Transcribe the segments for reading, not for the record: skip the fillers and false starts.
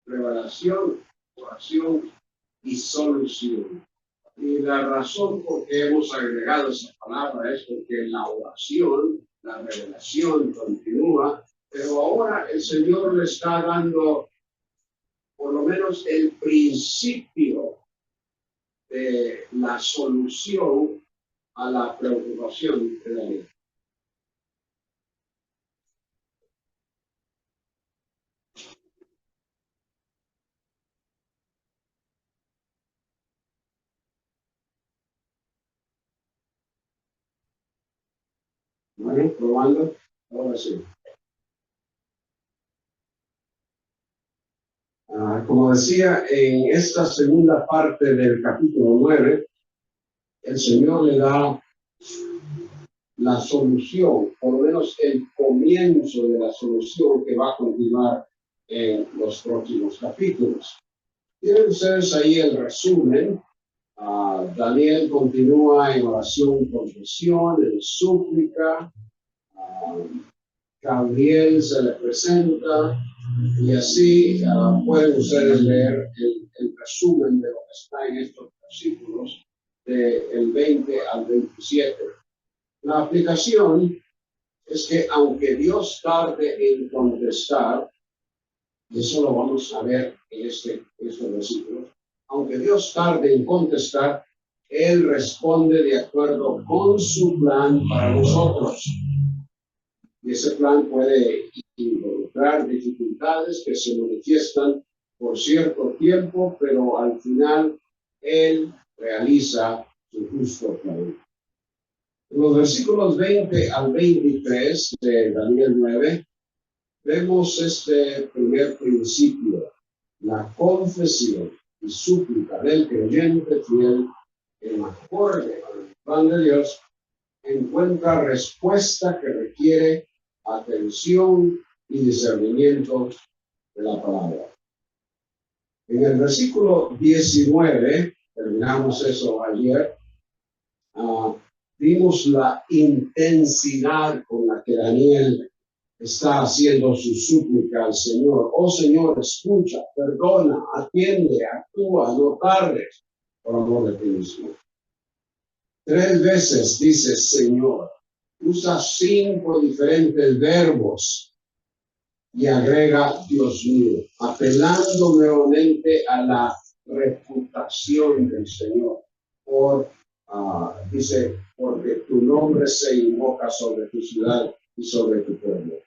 revelación, oración y solución. Y la razón por qué hemos agregado esa palabra es porque la oración, la revelación continúa, pero ahora el Señor le está dando por lo menos el principio de la solución a la preocupación de Daniel. Bueno, probando, ahora sí. Como decía, en esta segunda parte del capítulo 9, el Señor le da la solución, por lo menos el comienzo de la solución que va a continuar en los próximos capítulos. Tienen ustedes ahí el resumen. Daniel continúa en oración y confesión, en súplica. Gabriel se le presenta y así pueden ustedes leer el resumen de lo que está en estos versículos del 20 al 27. La aplicación es que aunque Dios tarde en contestar, y eso lo vamos a ver en estos versículos, aunque Dios tarde en contestar, Él responde de acuerdo con su plan para nosotros. Y ese plan puede involucrar dificultades que se manifiestan por cierto tiempo, pero al final Él realiza su justo plan. En los versículos 20 al 23 de Daniel 9, vemos este primer principio, la confesión y súplica del creyente fiel en acorde con el plan de Dios, encuentra respuesta que requiere atención y discernimiento de la palabra. En el versículo 19, terminamos eso ayer, vimos la intensidad con la que Daniel está haciendo su súplica al Señor. Oh Señor, escucha, perdona, atiende, actúa, no tardes, por amor de ti mismo. 3 veces dice Señor, usa 5 diferentes verbos y agrega Dios mío, apelando nuevamente a la reputación del Señor. Dice, porque tu nombre se invoca sobre tu ciudad y sobre tu pueblo.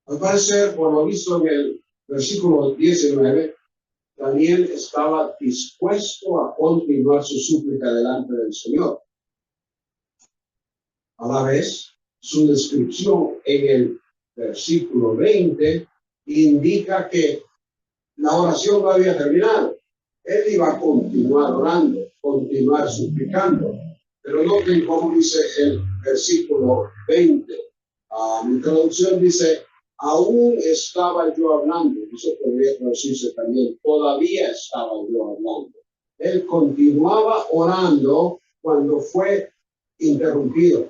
Al parecer, por lo visto en el versículo 19, Daniel estaba dispuesto a continuar su súplica delante del Señor. A la vez, su descripción en el versículo 20 indica que la oración no había terminado. Él iba a continuar orando, continuar suplicando. Pero noten cómo dice el versículo 20. Mi traducción dice, aún estaba yo hablando. Eso podría traducirse también, todavía estaba yo hablando. Él continuaba orando cuando fue interrumpido.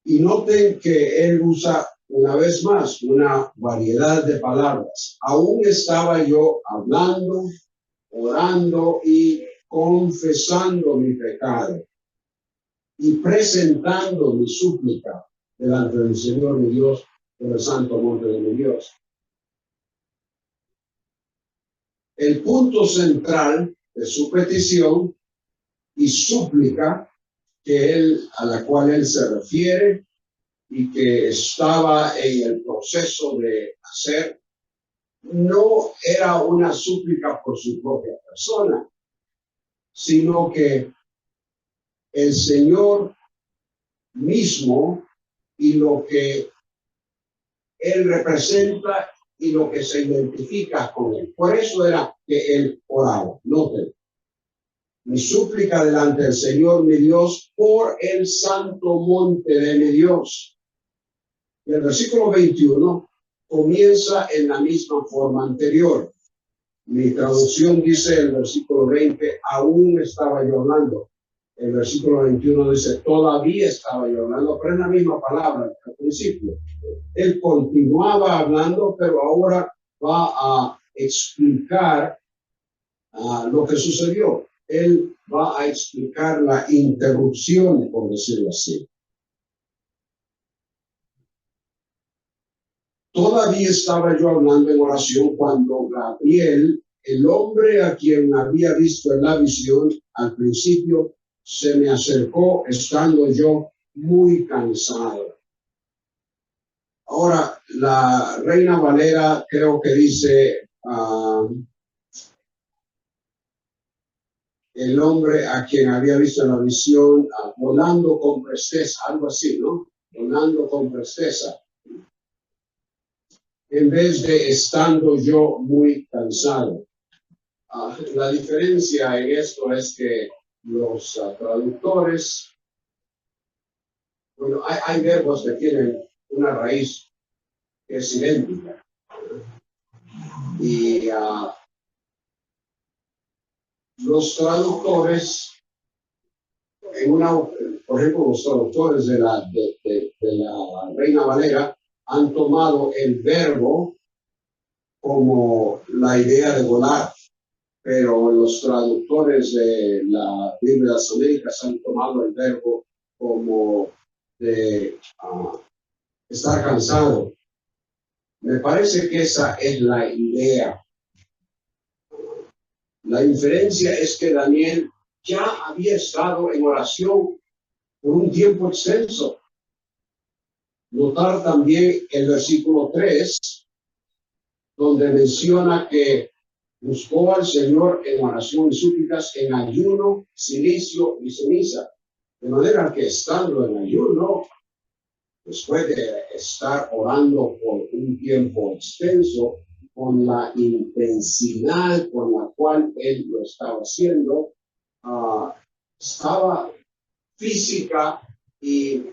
Y noten que él usa una vez más una variedad de palabras. Aún estaba yo hablando, orando y confesando mi pecado y presentando mi súplica delante del Señor mi Dios, por el santo monte de mi Dios. El punto central de su petición y súplica a la cual él se refiere y que estaba en el proceso de hacer, no era una súplica por su propia persona, sino que el Señor mismo y lo que Él representa y lo que se identifica con Él. Por eso era que Él oraba. Noten. Mi súplica delante del Señor, mi Dios, por el santo monte de mi Dios. Y el versículo 21 comienza en la misma forma anterior. Mi traducción dice el versículo 20, aún estaba yo hablando. El versículo 21 dice, todavía estaba yo hablando, pero es la misma palabra al principio. Él continuaba hablando, pero ahora va a explicar lo que sucedió. Él va a explicar la interrupción, por decirlo así. Todavía estaba yo hablando en oración cuando Gabriel, el hombre a quien había visto en la visión al principio, se me acercó estando yo muy cansado. Ahora, la Reina Valera creo que dice, el hombre a quien había visto en la visión, volando con presteza, algo así, ¿no? Volando con presteza. En vez de estando yo muy cansado. La diferencia en esto es que los traductores, bueno, hay verbos que tienen una raíz que es idéntica. Y los traductores, por ejemplo, los traductores de la Reina Valera han tomado el verbo como la idea de volar, pero los traductores de la Biblia de las Américas han tomado el verbo como de estar cansado. Me parece que esa es la idea. La diferencia es que Daniel ya había estado en oración por un tiempo extenso. Notar también el versículo 3, donde menciona que buscó al Señor en oración y súplicas, en ayuno, silicio y ceniza. De manera que estando en ayuno, después de estar orando por un tiempo extenso, con la intensidad con la cual él lo estaba haciendo, estaba física y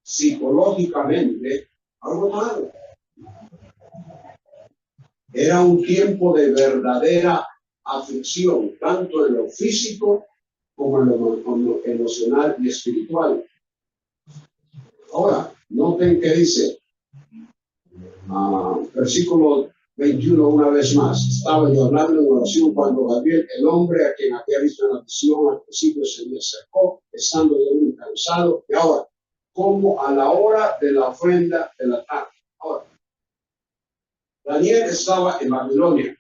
psicológicamente agotado. Era un tiempo de verdadera aflicción, tanto en lo físico como en lo emocional y espiritual. Ahora, noten que dice, versículo 21 una vez más, estaba yo hablando en oración cuando Gabriel, el hombre a quien había visto en la visión al principio, se me acercó, estando yo muy cansado, y ahora, como a la hora de la ofrenda de la tarde. Ahora, Daniel estaba en Babilonia,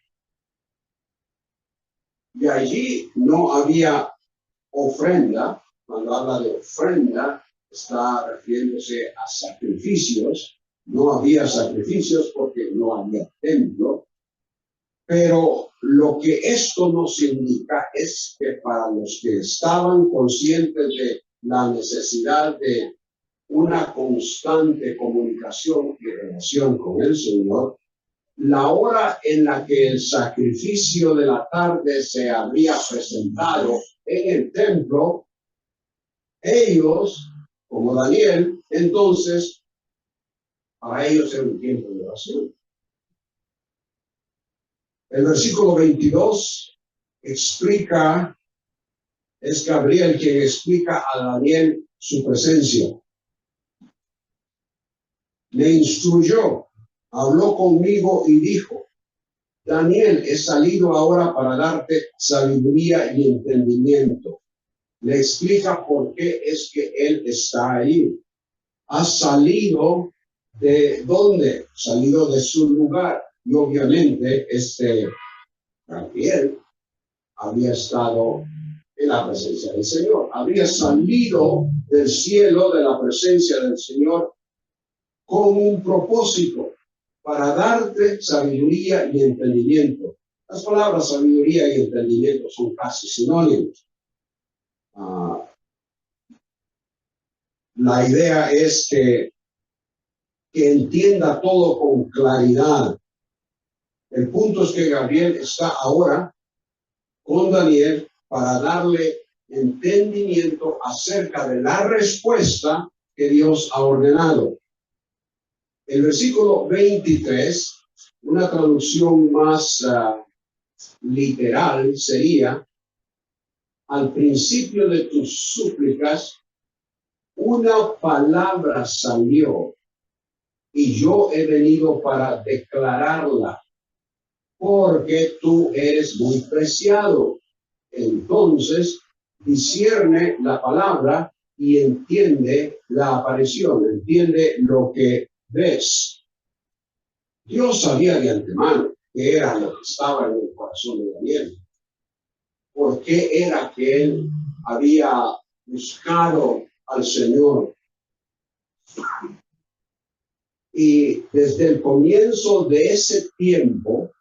y allí no había ofrenda. Cuando habla de ofrenda, está refiriéndose a sacrificios. No había sacrificios porque no había templo. Pero lo que esto nos indica es que para los que estaban conscientes de la necesidad de una constante comunicación y relación con el Señor, la hora en la que el sacrificio de la tarde se habría presentado en el templo, ellos, como Daniel, entonces, para ellos era un tiempo de oración. El versículo 22 explica, es Gabriel quien explica a Daniel su presencia. Le instruyó, habló conmigo y dijo, Daniel, he salido ahora para darte sabiduría y entendimiento. Le explica por qué es que él está ahí. Ha salido de dónde? Salido de su lugar. Y obviamente Gabriel había estado en la presencia del Señor. Había salido del cielo, de la presencia del Señor, con un propósito para darte sabiduría y entendimiento. Las palabras sabiduría y entendimiento son casi sinónimos. La idea es que entienda todo con claridad. El punto es que Gabriel está ahora con Daniel para darle entendimiento acerca de la respuesta que Dios ha ordenado. El versículo 23, una traducción más literal sería, al principio de tus súplicas, una palabra salió y yo he venido para declararla, porque tú eres muy preciado. Entonces, discierne la palabra y entiende la aparición, entiende lo que ves. Dios sabía de antemano que era lo que estaba en el corazón de Daniel. ¿Por qué era que él había buscado al Señor? Y desde el comienzo de ese tiempo,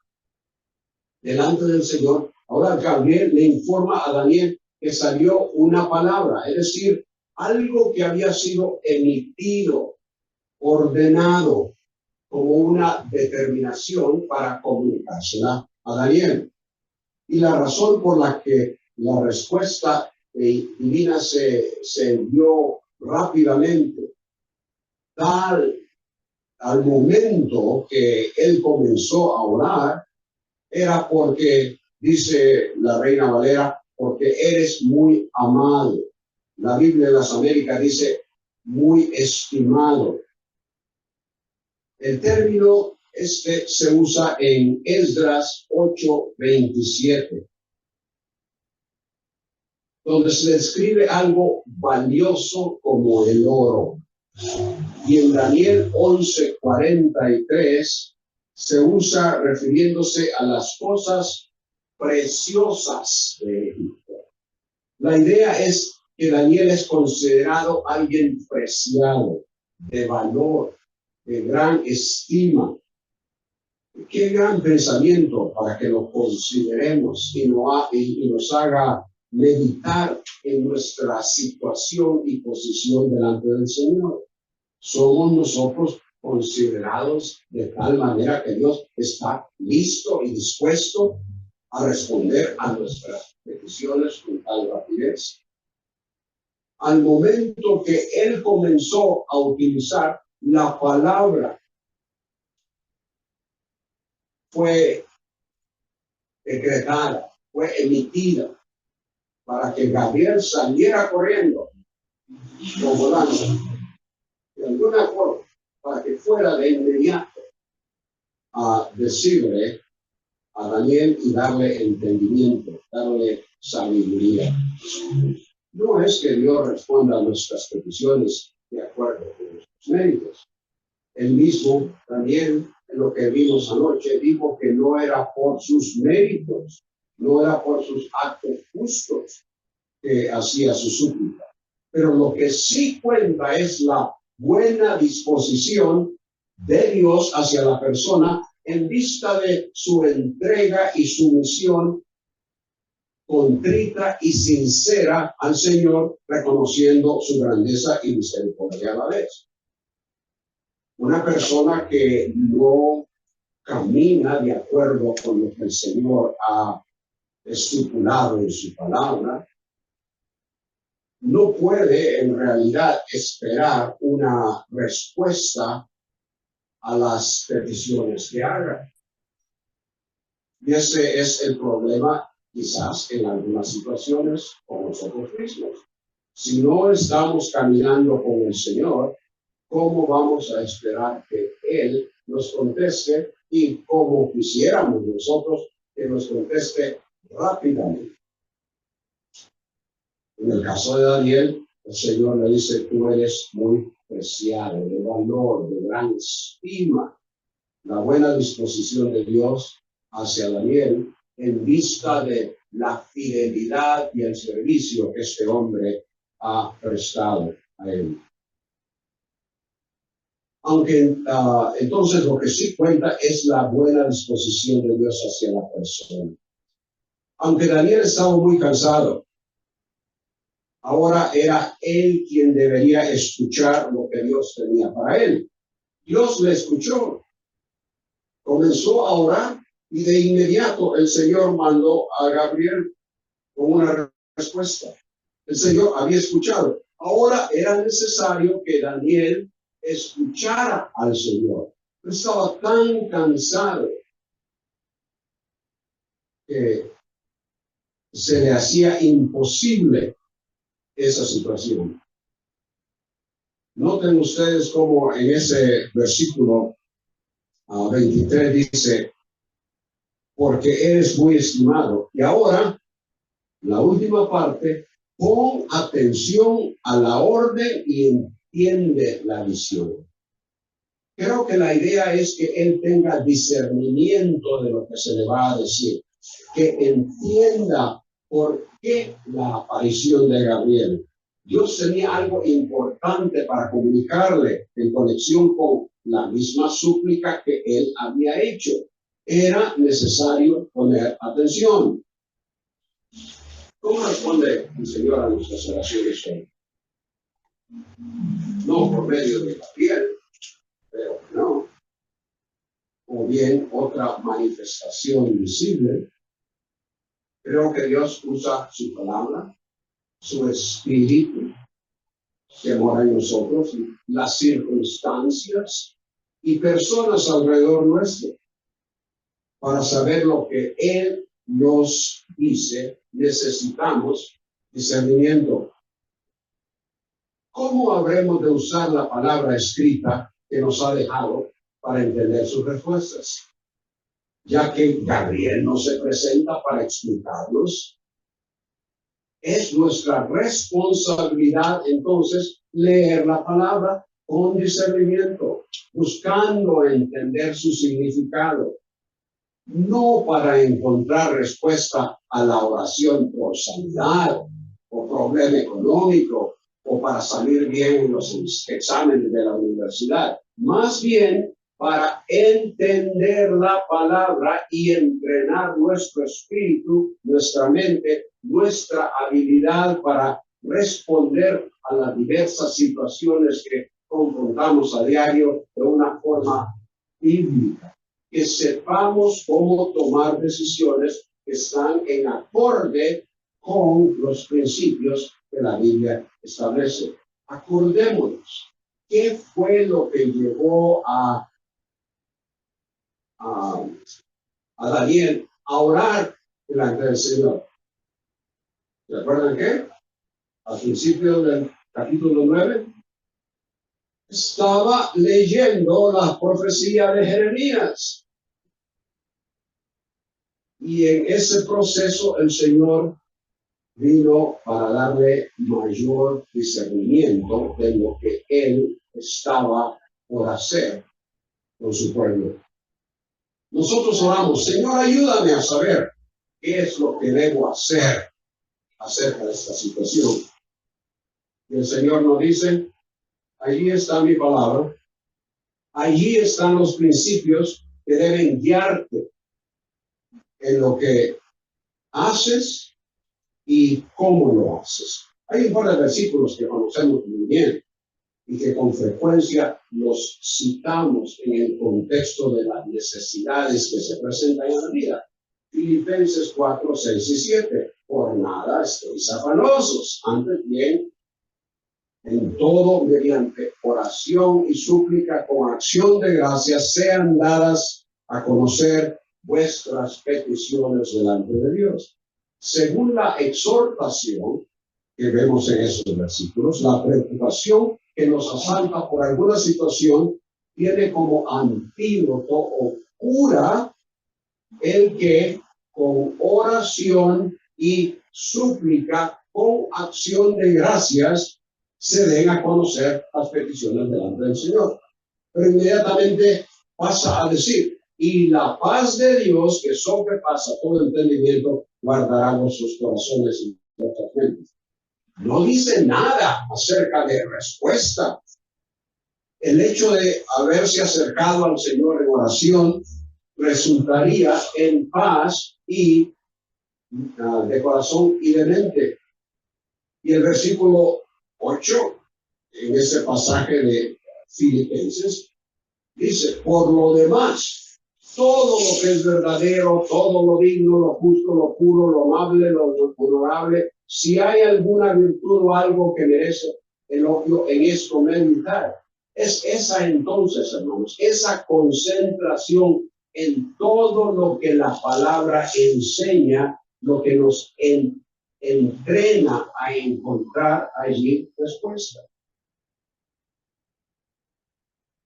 delante del Señor, ahora Gabriel le informa a Daniel que salió una palabra, es decir, algo que había sido emitido, ordenado, como una determinación para comunicársela a Daniel. Y la razón por la que la respuesta divina se envió rápidamente, tal al momento que él comenzó a orar, era porque, dice la Reina Valera, porque eres muy amado. La Biblia de las Américas dice muy estimado. El término se usa en Esdras 8:27, donde se describe algo valioso como el oro. Y en Daniel 11:43 se usa refiriéndose a las cosas preciosas de Egipto. La idea es que Daniel es considerado alguien preciado, de valor, de gran estima. Qué gran pensamiento para que lo consideremos y nos haga meditar en nuestra situación y posición delante del Señor. Somos nosotros considerados de tal manera que Dios está listo y dispuesto a responder a nuestras peticiones con tal rapidez. Al momento que él comenzó a utilizar la palabra, fue decretada, fue emitida para que Gabriel saliera corriendo, volando, de alguna forma, para que fuera de inmediato a decirle a Daniel y darle entendimiento, darle sabiduría. No es que Dios responda a nuestras peticiones de acuerdo con nuestros méritos. El mismo Daniel, en lo que vimos anoche, dijo que no era por sus méritos, no era por sus actos justos que hacía su súplica. Pero lo que sí cuenta es la buena disposición de Dios hacia la persona en vista de su entrega y sumisión contrita y sincera al Señor, reconociendo su grandeza y misericordia a la vez. Una persona que no camina de acuerdo con lo que el Señor ha estipulado en su palabra, no puede en realidad esperar una respuesta a las peticiones que haga. Y ese es el problema, quizás en algunas situaciones, con nosotros mismos. Si no estamos caminando con el Señor, ¿cómo vamos a esperar que Él nos conteste y como quisiéramos nosotros que nos conteste rápidamente? En el caso de Daniel, el Señor le dice, tú eres muy preciado, de valor, de gran estima. La buena disposición de Dios hacia Daniel en vista de la fidelidad y el servicio que este hombre ha prestado a él. Aunque entonces lo que sí cuenta es la buena disposición de Dios hacia la persona. Aunque Daniel estaba muy cansado, ahora era él quien debería escuchar lo que Dios tenía para él. Dios le escuchó, comenzó a orar y de inmediato el Señor mandó a Gabriel con una respuesta. El Señor había escuchado. Ahora era necesario que Daniel escuchara al Señor. Estaba tan cansado que se le hacía imposible esa situación. Noten ustedes cómo en ese versículo 23 dice, porque eres muy estimado. Y ahora, la última parte, pon atención a la orden y entiende la visión. Creo que la idea es que él tenga discernimiento de lo que se le va a decir, que entienda por qué la aparición de Gabriel. Dios tenía algo importante para comunicarle en conexión con la misma súplica que él había hecho. Era necesario poner atención. ¿Cómo responde el Señor a nuestras oraciones hoy? No por medio de Gabriel, pero no. O bien otra manifestación visible. Creo que Dios usa su palabra, su espíritu que mora en nosotros, las circunstancias y personas alrededor nuestro para saber lo que Él nos dice. Necesitamos discernimiento. ¿Cómo habremos de usar la palabra escrita que nos ha dejado para entender sus respuestas? Ya que Gabriel no se presenta para explicarnos, es nuestra responsabilidad entonces leer la palabra con discernimiento, buscando entender su significado, no para encontrar respuesta a la oración por sanidad o problema económico o para salir bien en los exámenes de la universidad, más bien para entender la palabra y entrenar nuestro espíritu, nuestra mente, nuestra habilidad para responder a las diversas situaciones que confrontamos a diario de una forma bíblica. Que sepamos cómo tomar decisiones que están en acorde con los principios que la Biblia establece. Acordémonos, ¿qué fue lo que llevó a Daniel a orar delante del Señor? ¿Recuerdan qué? Al principio del capítulo 9, estaba leyendo la profecía de Jeremías. Y en ese proceso el Señor vino para darle mayor discernimiento de lo que Él estaba por hacer con su pueblo. Nosotros oramos, Señor, ayúdame a saber qué es lo que debo hacer acerca de esta situación. Y el Señor nos dice, allí está mi palabra, allí están los principios que deben guiarte en lo que haces y cómo lo haces. Hay un par de versículos que conocemos muy bien y que con frecuencia los citamos en el contexto de las necesidades que se presentan en la vida. Filipenses 4, 6 y 7. Por nada estéis afanosos, antes bien, en todo mediante oración y súplica con acción de gracias sean dadas a conocer vuestras peticiones delante de Dios. Según la exhortación que vemos en esos versículos, la preocupación que nos asalta por alguna situación tiene como antídoto o cura el que con oración y súplica, con acción de gracias, se den a conocer las peticiones delante del Señor. Pero inmediatamente pasa a decir, y la paz de Dios, que sobrepasa todo entendimiento, guardará vuestros corazones y vuestras mentes. No dice nada acerca de respuesta. El hecho de haberse acercado al Señor en oración resultaría en paz y de corazón y de mente. Y el versículo 8, en ese pasaje de Filipenses, dice, por lo demás, todo lo que es verdadero, todo lo digno, lo justo, lo puro, lo amable, lo honorable, si hay alguna virtud o algo que merece elogio, en esto meditar. Es esa entonces, hermanos, esa concentración en todo lo que la palabra enseña lo que nos entrena a encontrar allí respuesta.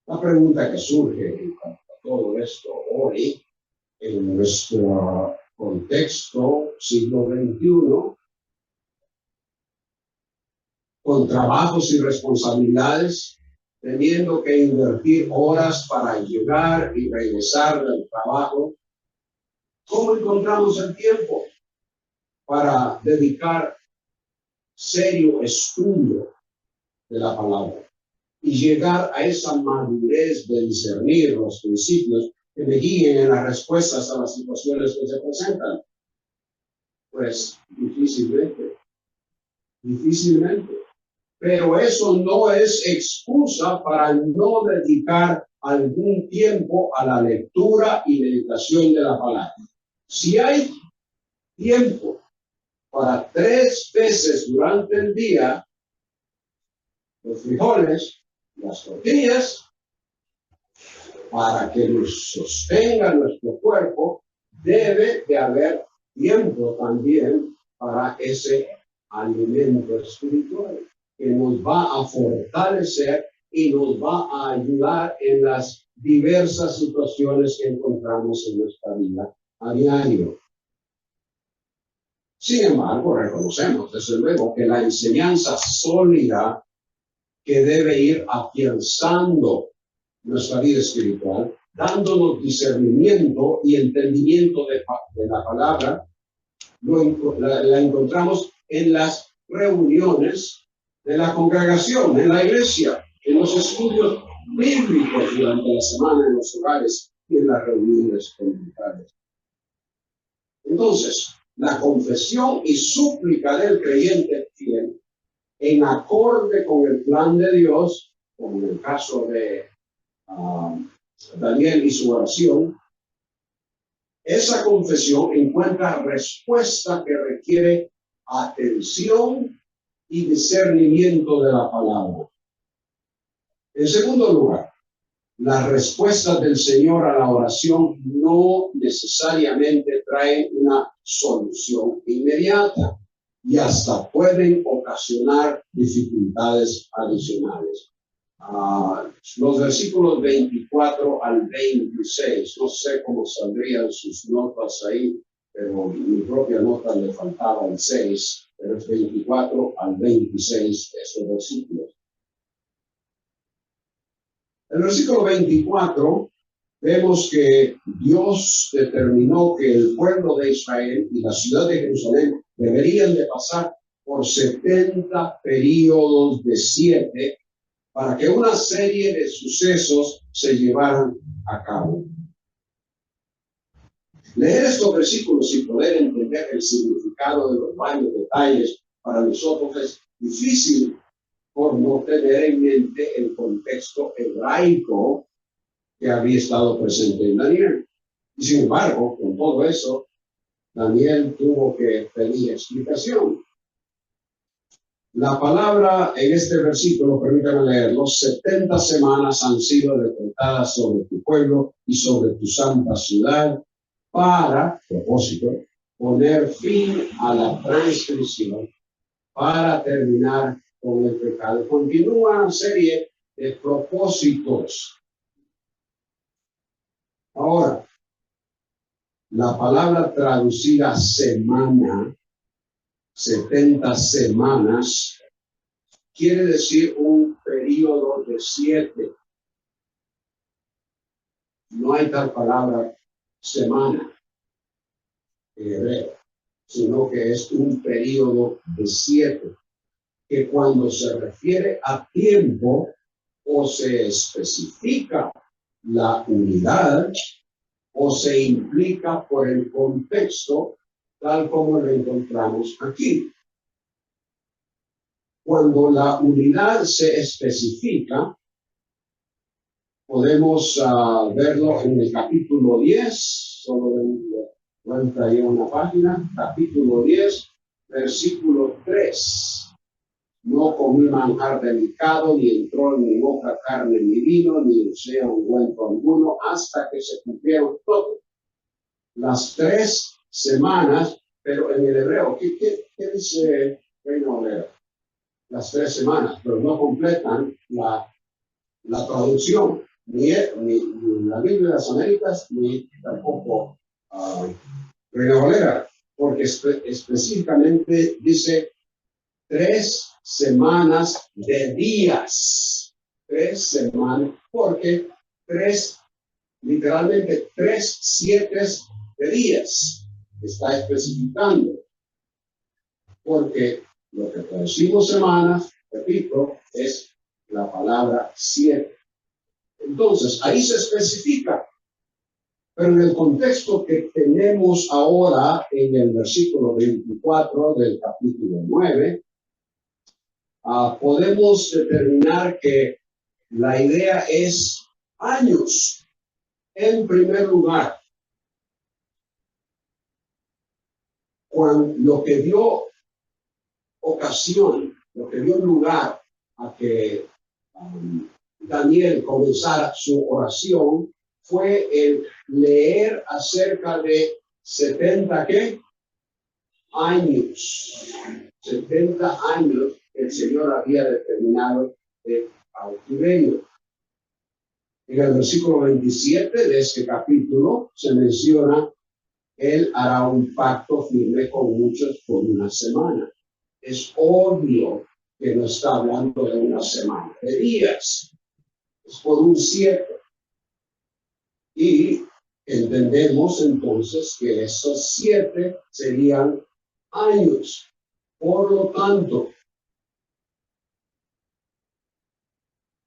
La pregunta que surge en cuanto a todo esto hoy, en nuestro contexto siglo XXI, con trabajos y responsabilidades, teniendo que invertir horas para llegar y regresar del trabajo, ¿cómo encontramos el tiempo para dedicar serio estudio de la palabra y llegar a esa madurez de discernir los principios que me guíen en las respuestas a las situaciones que se presentan? Pues difícilmente. Pero eso no es excusa para no dedicar algún tiempo a la lectura y meditación de la palabra. Si hay tiempo para 3 veces durante el día, los frijoles, las tortillas, para que nos sostenga nuestro cuerpo, debe de haber tiempo también para ese alimento espiritual que nos va a fortalecer y nos va a ayudar en las diversas situaciones que encontramos en nuestra vida a diario. Sin embargo, reconocemos desde luego que la enseñanza sólida que debe ir afianzando nuestra vida espiritual, dándonos discernimiento y entendimiento de la palabra, la encontramos en las reuniones de la congregación, en la iglesia, en los estudios bíblicos durante la semana, en los hogares y en las reuniones comunitarias. Entonces, la confesión y súplica del creyente fiel, en acorde con el plan de Dios, como en el caso de Daniel y su oración, esa confesión encuentra respuesta que requiere atención y discernimiento de la palabra. En segundo lugar, las respuestas del Señor a la oración no necesariamente traen una solución inmediata y hasta pueden ocasionar dificultades adicionales. Los versículos 24 al 26, no sé cómo saldrían sus notas ahí, pero mi propia nota le faltaba el 6, pero es 24 al 26 esos versículos. En el versículo 24 vemos que Dios determinó que el pueblo de Israel y la ciudad de Jerusalén deberían de pasar por 70 periodos de 7 para que una serie de sucesos se llevaran a cabo. Leer estos versículos y poder entender el significado de los varios detalles para nosotros es difícil por no tener en mente el contexto hebraico que había estado presente en Daniel. Y sin embargo, con todo eso, Daniel tuvo que pedir explicación. La palabra en este versículo, permítanme leerlo, 70 semanas han sido decretadas sobre tu pueblo y sobre tu santa ciudad para, propósito, poner fin a la transgresión, para terminar con el pecado. Continúa una serie de propósitos. Ahora, la palabra traducida semana, 70 semanas, quiere decir un periodo de 7. No hay tal palabra semana en hebreo, sino que es un periodo de 7, que cuando se refiere a tiempo o se especifica la unidad o se implica por el contexto tal como lo encontramos aquí. Cuando la unidad se especifica, podemos verlo en el capítulo 10, solo de vuelta ahí a una página, capítulo 10, versículo 3. No comí manjar delicado, ni entró en mi boca carne ni vino, ni usé ungüento alguno, hasta que se cumplieron todas las 3 semanas Pero en el hebreo, ¿qué dice Reina Valera? Las 3 semanas, pero no completan la traducción, ni la Biblia de las Américas, ni tampoco Reina Valera, porque específicamente dice 3 semanas de días. 3 semanas, porque literalmente 3 7 de días está especificando, porque lo que traducimos semanas, repito, es la palabra 7. Entonces, ahí se especifica, pero en el contexto que tenemos ahora en el versículo 24 del capítulo 9, podemos determinar que la idea es años. En primer lugar, cuando lo que dio ocasión, lo que dio lugar a que Daniel comenzara su oración fue el leer acerca de 70 ¿qué? Años. 70 años el Señor había determinado de cautiverio. En el versículo 27 de este capítulo se menciona: Él hará un pacto firme con muchos por 1 semana. Es obvio que no está hablando de 1 semana, de días. Es por un 7. Y entendemos entonces que esos 7 serían años. Por lo tanto,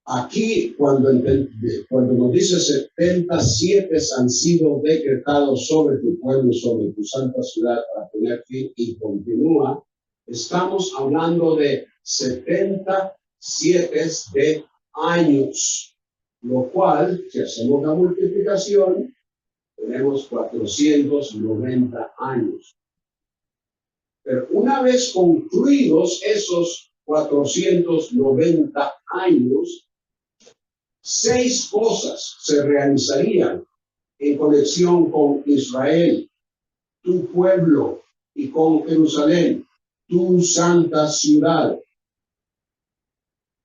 aquí cuando nos dice 77 han sido decretados sobre tu pueblo y sobre tu santa ciudad para poner fin, y continúa, estamos hablando de 77 de años, lo cual, si hacemos la multiplicación, tenemos 490 años. Pero una vez concluidos esos 490 años, 6 cosas se realizarían en conexión con Israel, tu pueblo, y con Jerusalén, tu santa ciudad.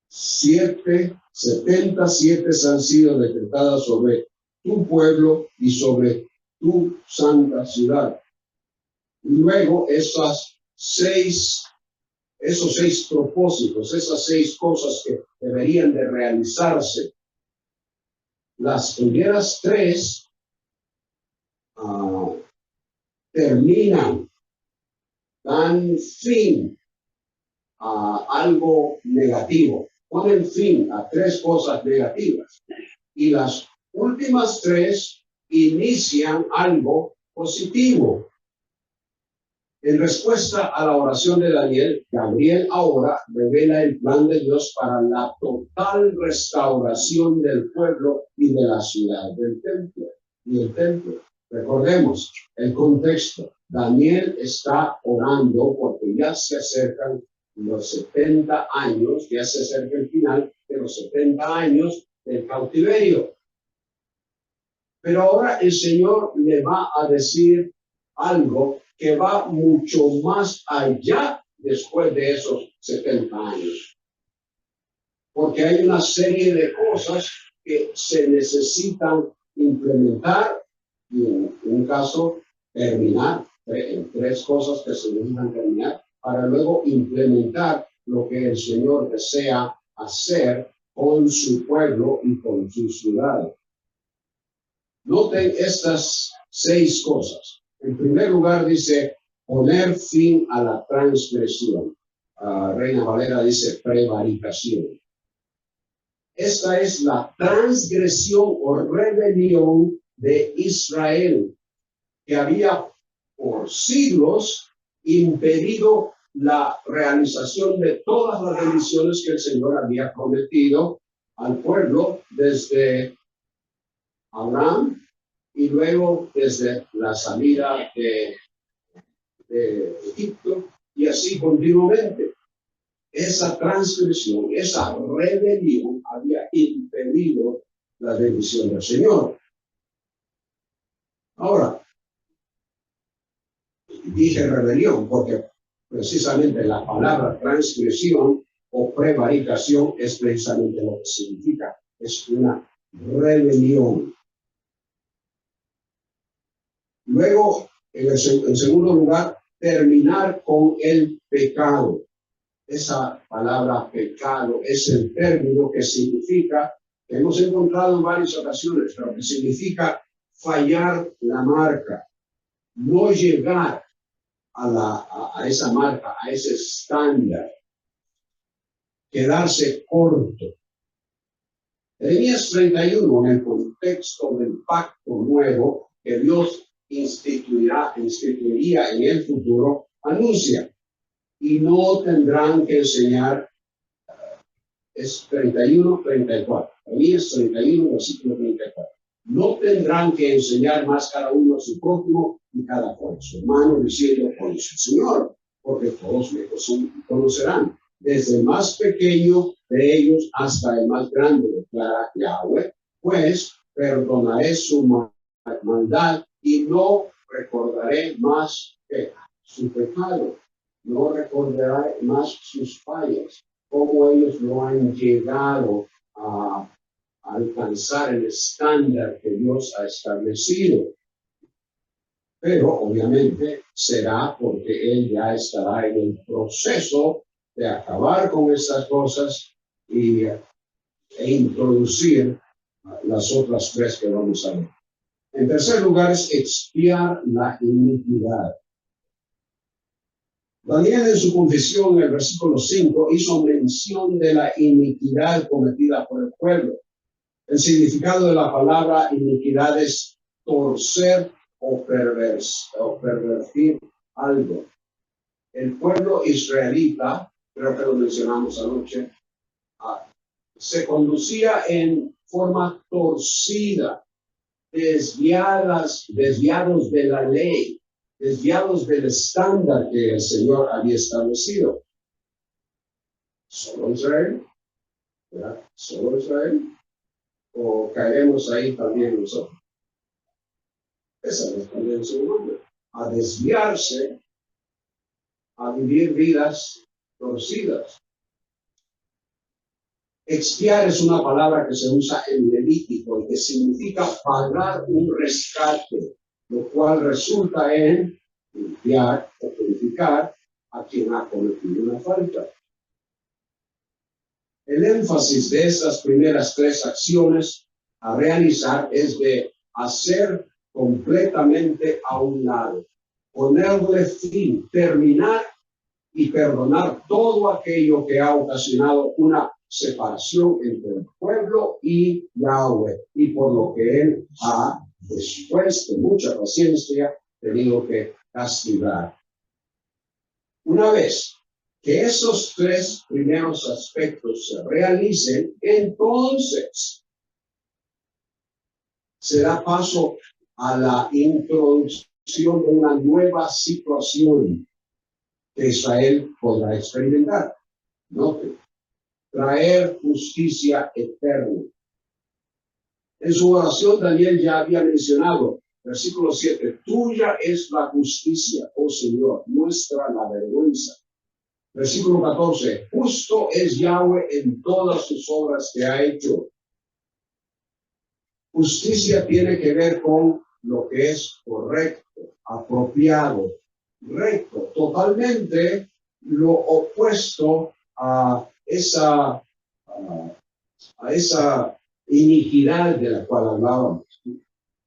77 han sido decretadas sobre tu pueblo y sobre tu santa ciudad. Luego, esos 6 propósitos, esas 6 cosas que deberían de realizarse, las primeras 3 terminan, dan fin a algo negativo, ponen fin a 3 cosas negativas, y las últimas 3 inician algo positivo. En respuesta a la oración de Daniel, Gabriel ahora revela el plan de Dios para la total restauración del pueblo y de la ciudad, del templo. Recordemos el contexto. Daniel está orando porque ya se acercan los 70 años, ya se acerca el final de los 70 años del cautiverio. Pero ahora el Señor le va a decir algo que va mucho más allá después de esos 70 años. Porque hay una serie de cosas que se necesitan implementar y en un caso terminar, en 3 cosas que se necesitan terminar para luego implementar lo que el Señor desea hacer con su pueblo y con su ciudad. Noten estas 6 cosas. En primer lugar dice poner fin a la transgresión. Reina Valera dice prevaricación. Esta es la transgresión o rebelión de Israel, que había por siglos impedido la realización de todas las bendiciones que el Señor había prometido al pueblo desde Abraham y luego desde la salida de Egipto, y así continuamente. Esa transgresión, esa rebelión había impedido la bendición del Señor. Ahora, Dije rebelión porque precisamente la palabra transgresión o prevaricación es precisamente lo que significa. Es una rebelión. Luego, en segundo lugar, terminar con el pecado. Esa palabra pecado es el término que significa, que hemos encontrado en varias ocasiones, pero que significa fallar la marca, no llegar a esa marca, a ese estándar, quedarse corto. Jeremías 31, en el contexto del pacto nuevo que Dios instituiría en el futuro, anuncia, y no tendrán que enseñar, es 31, 34, Jeremías 31, versículo 34. No tendrán que enseñar más cada uno a su prójimo y cada cual a su hermano, diciendo, con su Señor, porque todos me conocerán, desde el más pequeño de ellos hasta el más grande, declara Yahweh, pues perdonaré su maldad y no recordaré más su pecado, no recordaré más sus fallas, como ellos no han llegado a alcanzar el estándar que Dios ha establecido. Pero obviamente será porque Él ya estará en el proceso de acabar con estas cosas e introducir las otras tres que vamos a ver. En tercer lugar es expiar la iniquidad. Daniel en su confesión en el versículo 5 hizo mención de la iniquidad cometida por el pueblo. El significado de la palabra iniquidad es torcer o pervertir algo. El pueblo israelita, creo que lo mencionamos anoche, se conducía en forma torcida, desviados de la ley, desviados del estándar que el Señor había establecido. ¿Solo Israel? ¿Verdad? ¿Solo Israel? ¿O caeremos ahí también nosotros? Esa es también su nombre. A desviarse, a vivir vidas torcidas. Expiar es una palabra que se usa en Levítico y que significa pagar un rescate, lo cual resulta en limpiar o purificar a quien ha cometido una falta. El énfasis de estas primeras tres acciones a realizar es de hacer completamente a un lado, ponerle fin, terminar y perdonar todo aquello que ha ocasionado una separación entre el pueblo y Yahweh, y por lo que Él ha, después de mucha paciencia, tenido que castigar. Una vez que esos tres primeros aspectos se realicen, entonces se da paso a la introducción de una nueva situación que Israel podrá experimentar. Note, traer justicia eterna. En su oración Daniel ya había mencionado, versículo 7, tuya es la justicia, oh Señor, muestra la vergüenza. Versículo 14, justo es Yahweh en todas sus obras que ha hecho. Justicia tiene que ver con lo que es correcto, apropiado, recto, totalmente lo opuesto a esa iniquidad de la cual hablábamos.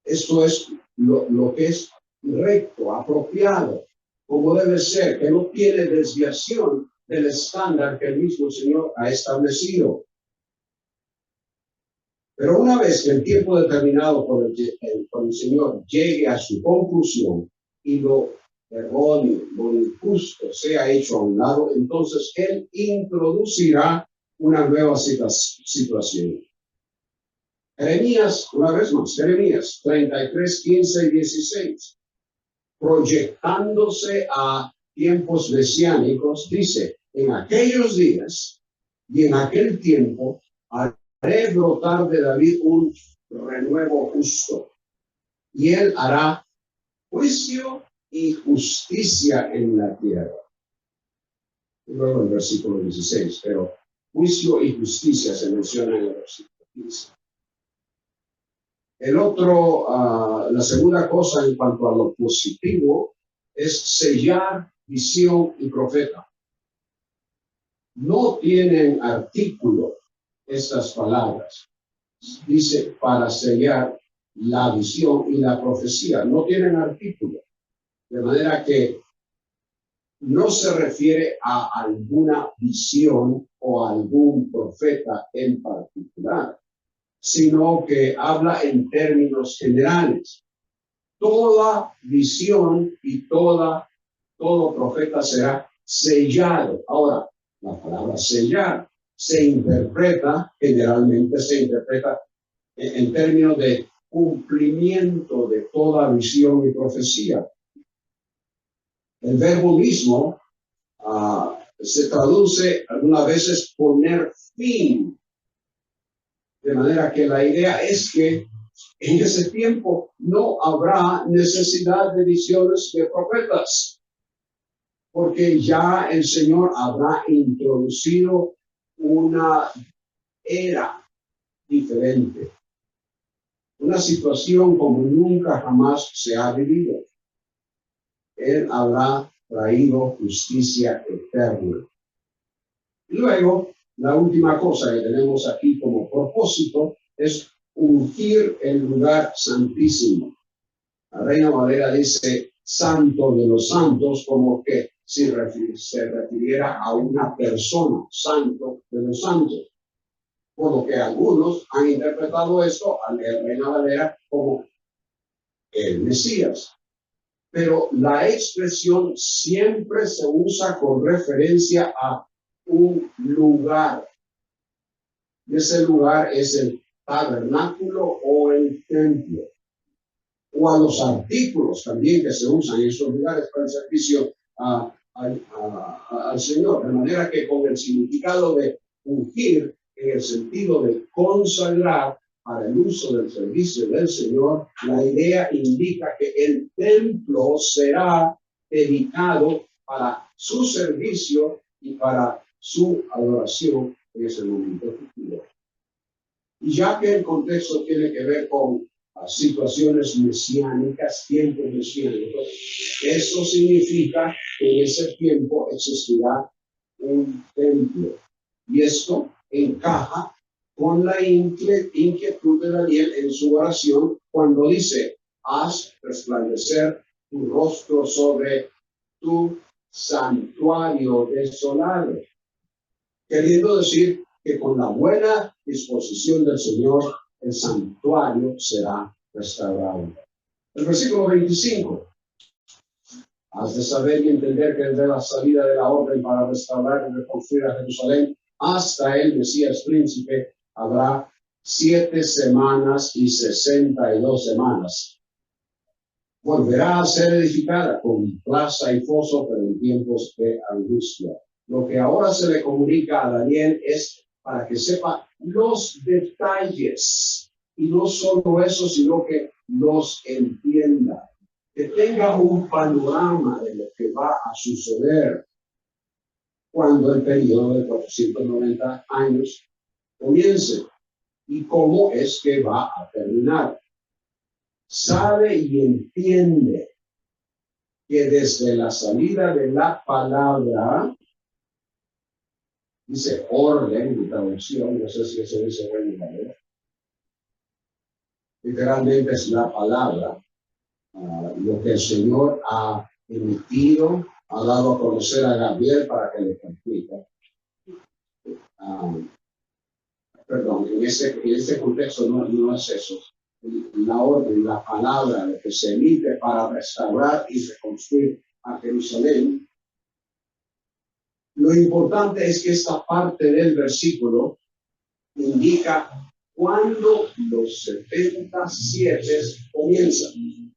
Esto es lo que es recto, apropiado, como debe ser, que no tiene desviación del estándar que el mismo Señor ha establecido. Pero una vez que el tiempo determinado por el Señor llegue a su conclusión y lo erróneo, lo injusto sea hecho a un lado, entonces Él introducirá una nueva situación. Jeremías, una vez más, Jeremías 33, 15 y 16, proyectándose a tiempos mesiánicos, dice, en aquellos días y en aquel tiempo haré brotar de David un renuevo justo, y él hará juicio y justicia en la tierra. Y luego el versículo 16, pero juicio y justicia se menciona en el versículo 15. La segunda cosa en cuanto a lo positivo es sellar visión y profeta. No tienen artículo estas palabras. Dice para sellar la visión y la profecía. No tienen artículo. De manera que no se refiere a alguna visión o a algún profeta en particular, sino que habla en términos generales. Toda visión y todo profeta será sellado. Ahora, la palabra sellar generalmente se interpreta en términos de cumplimiento de toda visión y profecía. El verbo mismo se traduce algunas veces poner fin. De manera que la idea es que en ese tiempo no habrá necesidad de visiones de profetas, porque ya el Señor habrá introducido una era diferente, una situación como nunca jamás se ha vivido. Él habrá traído justicia eterna. Y luego, la última cosa que tenemos aquí como propósito es ungir el lugar santísimo. La Reina Valera dice santo de los santos, como que si se refiriera a una persona, santo de los santos. Por lo que algunos han interpretado esto a la Reina Valera como el Mesías. Pero la expresión siempre se usa con referencia a un lugar. Y ese lugar es el tabernáculo o el templo. O a los artículos también que se usan en esos lugares para el servicio al Señor. De manera que con el significado de ungir, en el sentido de consagrar para el uso del servicio del Señor, la idea indica que el templo será dedicado para su servicio y para su adoración en ese momento futuro. Y ya que el contexto tiene que ver con situaciones mesiánicas, tiempos mesiánicos, eso significa que en ese tiempo existirá un templo. Y esto encaja con la inquietud de Daniel en su oración cuando dice, haz resplandecer tu rostro sobre tu santuario desolado. Queriendo decir que con la buena disposición del Señor, el santuario será restaurado. El versículo 25. Has de saber y entender que desde la salida de la orden para restaurar y reconstruir a Jerusalén hasta el Mesías príncipe habrá 7 semanas y 62 semanas. Volverá a ser edificada con plaza y foso, pero en tiempos de angustia. Lo que ahora se le comunica a Daniel es para que sepa los detalles, y no solo eso, sino que los entienda, que tenga un panorama de lo que va a suceder cuando el periodo de 490 años comience y cómo es que va a terminar. Sabe y entiende que desde la salida de la palabra, dice orden de traducción, no sé si eso dice bueno, ¿verdad? Literalmente es la palabra, lo que el Señor ha emitido, ha dado a conocer a Gabriel para que le explique. Perdón, en este contexto no es eso. La orden, la palabra, lo que se emite para restaurar y reconstruir a Jerusalén. Lo importante es que esta parte del versículo indica cuándo los 77 comienzan.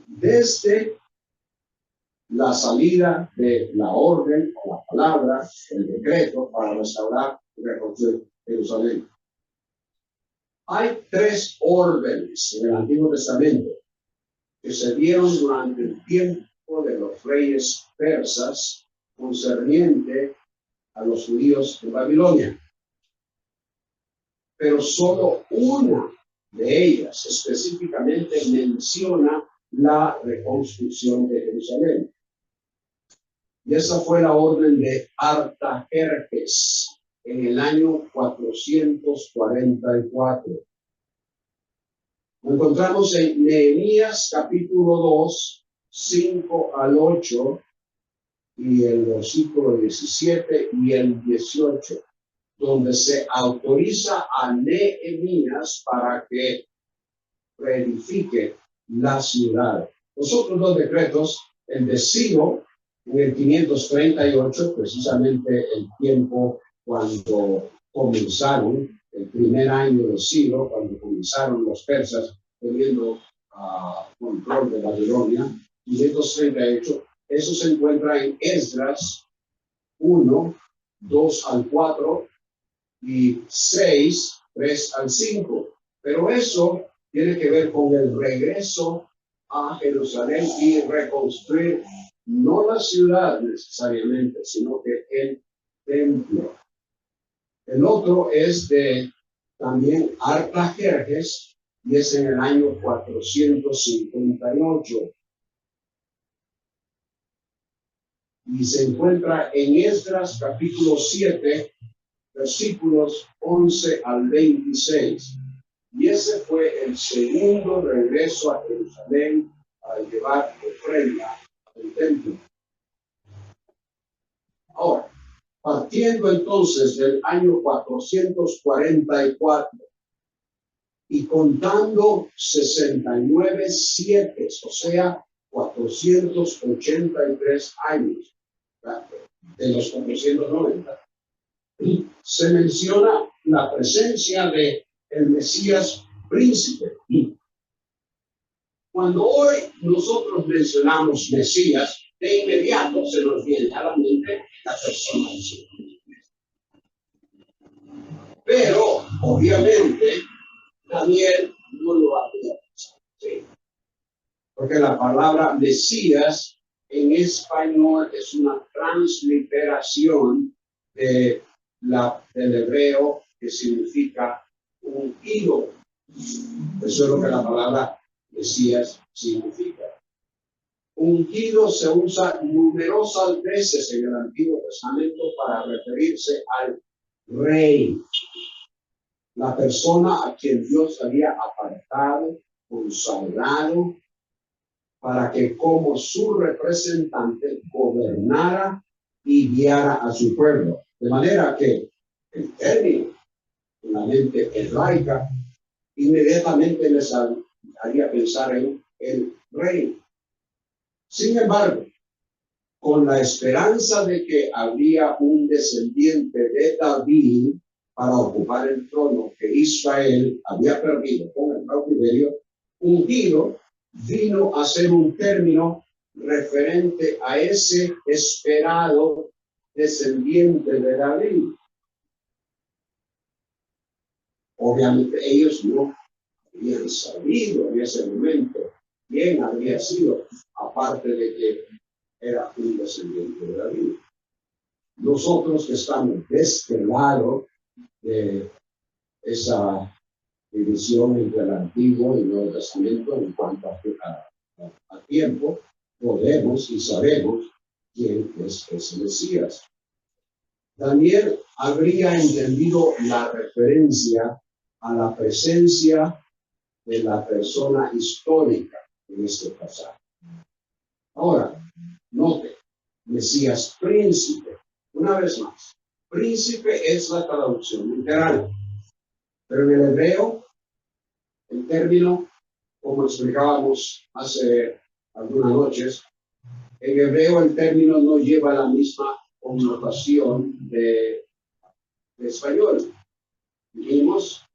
Desde la salida de la orden o la palabra, el decreto para restaurar y reconstruir Jerusalén. Hay 3 órdenes en el Antiguo Testamento que se dieron durante el tiempo de los reyes persas concerniente a los judíos de Babilonia. Pero solo una de ellas específicamente menciona la reconstrucción de Jerusalén. Y esa fue la orden de Artajerjes en el año 444. Lo encontramos en Nehemías capítulo 2, 5 al 8 y el versículo 17 y el 18, donde se autoriza a Nehemías para que reedifique la ciudad. Los otros dos decretos, el de Ciro en el 538, precisamente el tiempo cuando comenzaron, el primer año de Ciro, cuando comenzaron los persas teniendo control de Babilonia, 538, eso se encuentra en Esdras 1, 2 al 4 y 6, 3 al 5. Pero eso tiene que ver con el regreso a Jerusalén y reconstruir no la ciudad necesariamente, sino que el templo. El otro es de también Artajerjes y es en el año 458. Y se encuentra en Esdras capítulo 7, versículos 11 al 26. Y ese fue el segundo regreso a Jerusalén para llevar ofrenda al templo. Ahora, partiendo entonces del año 444 y contando 69 siete, o sea, 483 años de los 490, se menciona la presencia de el Mesías príncipe. Cuando hoy nosotros mencionamos Mesías, de inmediato se nos viene a la mente la persona de Jesús. Pero, obviamente, Daniel no lo había pensado, ¿sí? Porque la palabra Mesías en español es una transliteración del hebreo que significa ungido. Eso es lo que la palabra Mesías significa. Ungido se usa numerosas veces en el Antiguo Testamento para referirse al rey, la persona a quien Dios había apartado, consagrado, para que como su representante gobernara y guiara a su pueblo. De manera que el término en la mente hebraica inmediatamente les haría pensar en el rey. Sin embargo, con la esperanza de que habría un descendiente de David para ocupar el trono que Israel había perdido con el cautiverio, ungido vino a ser un término referente a ese esperado descendiente de David. Obviamente ellos no habían sabido en ese momento quién habría sido, aparte de que era un descendiente de David. Nosotros que estamos de este lado de esa división entre el Antiguo y el Nuevo Testamento en cuanto a tiempo, podemos y sabemos quién es ese Mesías. Daniel habría entendido la referencia a la presencia de la persona histórica en este pasaje. Ahora, note, Mesías príncipe. Una vez más, príncipe es la traducción literal, pero en el hebreo, el término, como explicábamos hace algunas noches, en hebreo el término no lleva la misma connotación de español. Dijimos,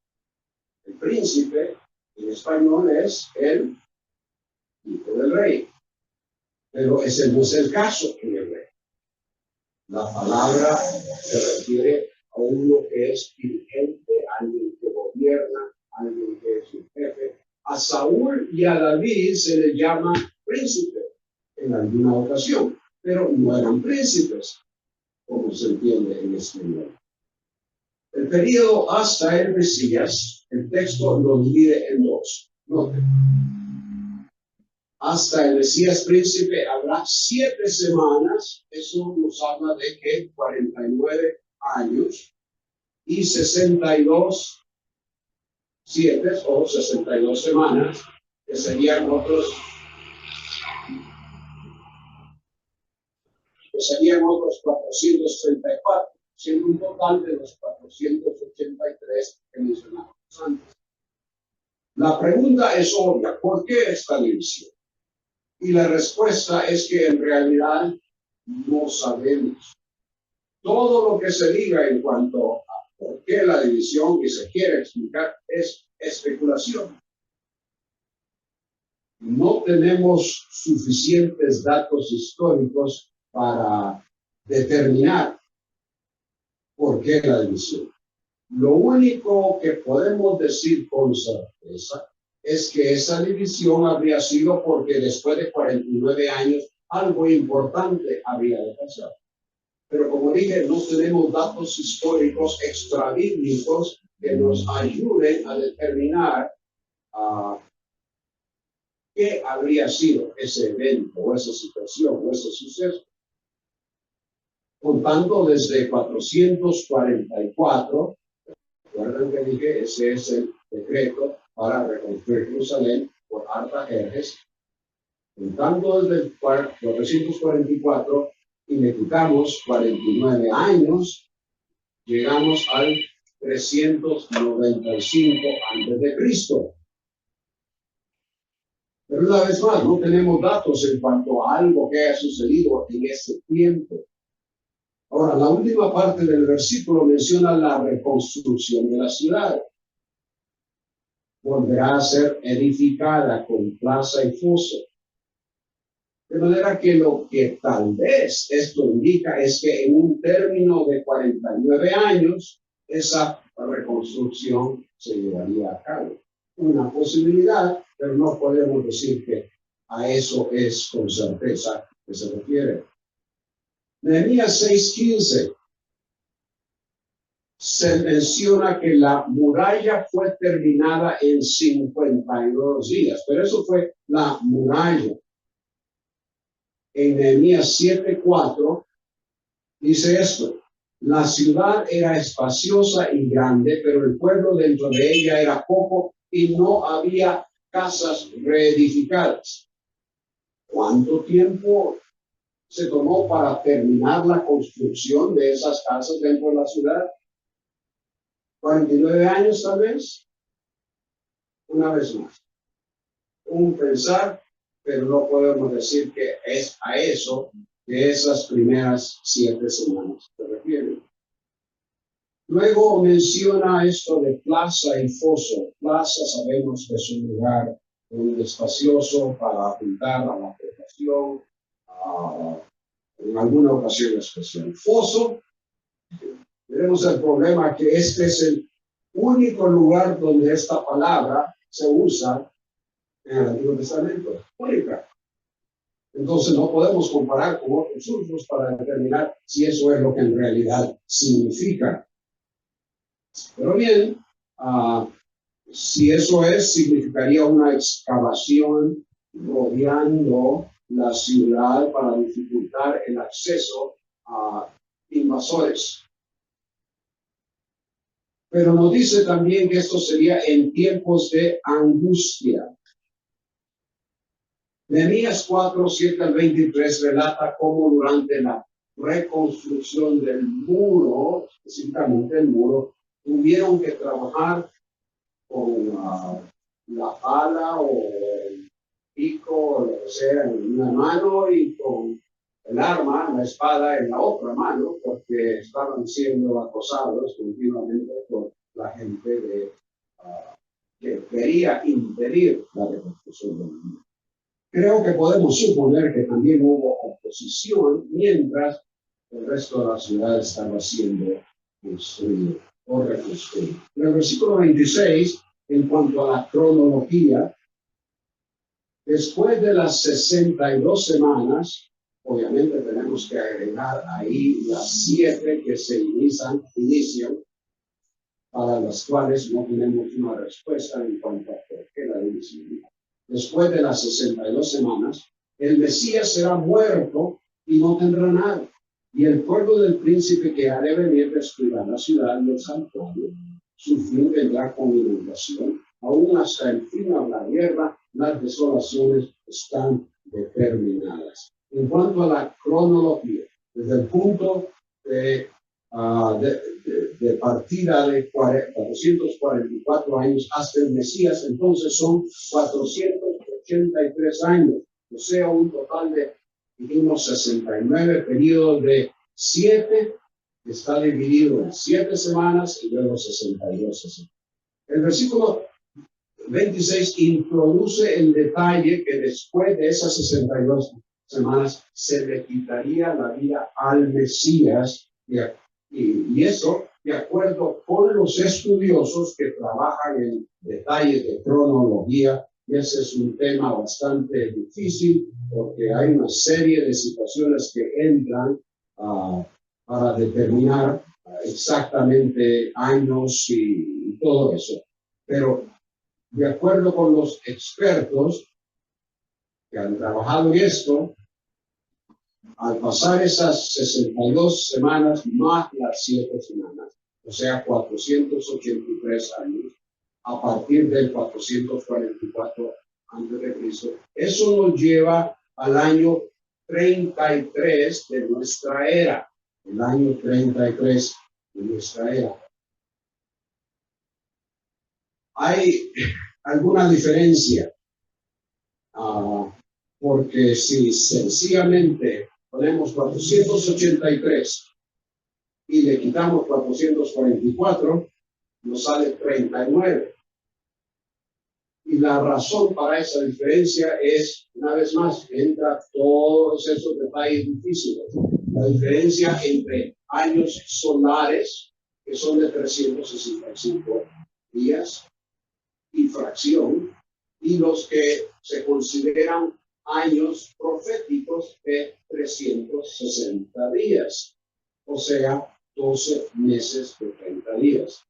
el príncipe en español es el hijo del rey, pero ese no es el caso en hebreo. La palabra se refiere a uno que es dirigente, alguien que gobierna, alguien que es un jefe. A Saúl y a David se le llama príncipe en en alguna ocasión, pero no eran príncipes, como se entiende en español. El periodo hasta el Mesías, el texto lo divide en dos. Noten. Hasta el Mesías príncipe habrá 7 semanas, eso nos habla de que 49 años y 62 7 o 62 semanas, que serían otros 434, siendo un total de los 483 que mencionamos antes. La pregunta es obvia, ¿por qué esta división? Y la respuesta es que en realidad no sabemos. Todo lo que se diga en cuanto a por qué la división que se quiere explicar es especulación. No tenemos suficientes datos históricos para determinar por qué la división. Lo único que podemos decir con certeza es que esa división habría sido porque después de 49 años algo importante había de pasar. Pero como dije, no tenemos datos históricos extrabíblicos que nos ayuden a determinar qué habría sido ese evento o esa situación o ese suceso. Contando desde 444, recuerden que dije, ese es el decreto para reconstruir Jerusalén por Artajerjes. Contando desde el 444 y le quitamos 49 años, llegamos al 395 a.C. Pero una vez más, no tenemos datos en cuanto a algo que haya sucedido en ese tiempo. Ahora, la última parte del versículo menciona la reconstrucción de la ciudad. Volverá a ser edificada con plaza y foso. De manera que lo que tal vez esto indica es que en un término de 49 años, esa reconstrucción se llevaría a cabo. Una posibilidad, pero no podemos decir que a eso es con certeza que se refiere. Nehemías 6:15 se menciona que la muralla fue terminada en 52 días, pero eso fue la muralla. En Nehemías 7:4 dice esto: la ciudad era espaciosa y grande, pero el pueblo dentro de ella era poco y no había casas reedificadas. ¿Cuánto tiempo se tomó para terminar la construcción de esas casas dentro de la ciudad? 49 años tal vez. Una vez más, un pensar, pero no podemos decir que es a eso que esas primeras 7 semanas se refieren. Luego menciona esto de plaza y foso. Plaza sabemos que es un lugar muy espacioso para apuntar a la población, en alguna ocasión especial. Foso, tenemos el problema que este es el único lugar donde esta palabra se usa en el Antiguo Testamento. Única. Entonces no podemos comparar con otros usos para determinar si eso es lo que en realidad significa. Pero bien, si eso es, significaría una excavación rodeando la ciudad para dificultar el acceso a invasores. Pero nos dice también que esto sería en tiempos de angustia. Nehemías 4:7-23 relata cómo durante la reconstrucción del muro, específicamente el muro, tuvieron que trabajar con la pala o el pico o lo que sea en una mano y con el arma, la espada en la otra mano, porque estaban siendo acosados continuamente por la gente que quería impedir la reconstrucción del muro. Creo que podemos suponer que también hubo oposición mientras el resto de la ciudad estaba siendo construido o reconstruido. En el versículo 26, en cuanto a la cronología, Después de las 62 semanas, obviamente tenemos que agregar ahí las 7 que se inician, para las cuales no tenemos una respuesta en cuanto a por qué la división. Después de las 62 semanas, el Mesías será muerto y no tendrá nada. Y el pueblo del príncipe que ha de venir destruirá la ciudad y el santuario. Su fin vendrá con inundación. Aún hasta el fin de la guerra, las desolaciones están determinadas. En cuanto a la cronología, desde el punto de partida de 444 años hasta el Mesías, entonces son 483 años, o sea, un total de, dijimos, 69 periodos de 7, está dividido en 7 semanas y luego 62. El versículo 26 introduce el detalle que después de esas 62 semanas se le quitaría la vida al Mesías, y eso de acuerdo con los estudiosos que trabajan en detalles de cronología. Y ese es un tema bastante difícil porque hay una serie de situaciones que entran para determinar exactamente años y todo eso. Pero de acuerdo con los expertos que han trabajado en esto, al pasar esas 62 semanas más las 7 semanas, o sea, 483 años, a partir del 444 a.C., eso nos lleva al año 33 de nuestra era, el año 33 de nuestra era. Hay alguna diferencia, porque si sencillamente ponemos 483 y le quitamos 444, nos sale 39. Y la razón para esa diferencia es, una vez más, entra todos esos detalles difíciles. La diferencia entre años solares, que son de 365 días, y fracción, y los que se consideran años proféticos de 360 días, o sea, 12 meses de 30 días.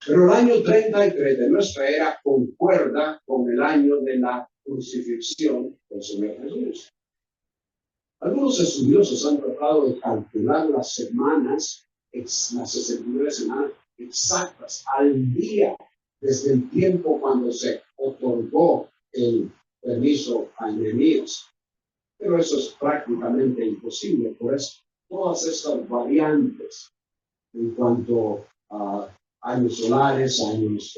Pero el año 33 de nuestra era concuerda con el año de la crucifixión del Señor Jesús. Algunos estudiosos han tratado de calcular las semanas, las 69 semanas exactas al día, desde el tiempo cuando se otorgó el permiso a Nehemías. Pero eso es prácticamente imposible, por eso todas estas variantes en cuanto a años solares, años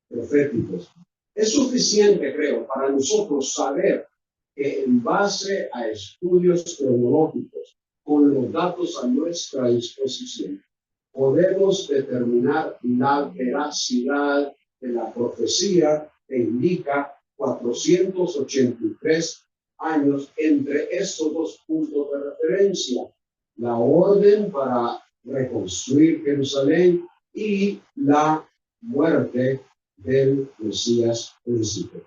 proféticos. Es suficiente, creo, para nosotros saber que en base a estudios cronológicos, con los datos a nuestra disposición, podemos determinar la veracidad de la profecía que indica 483 años entre estos dos puntos de referencia: la orden para reconstruir Jerusalén y la muerte del Mesías príncipe.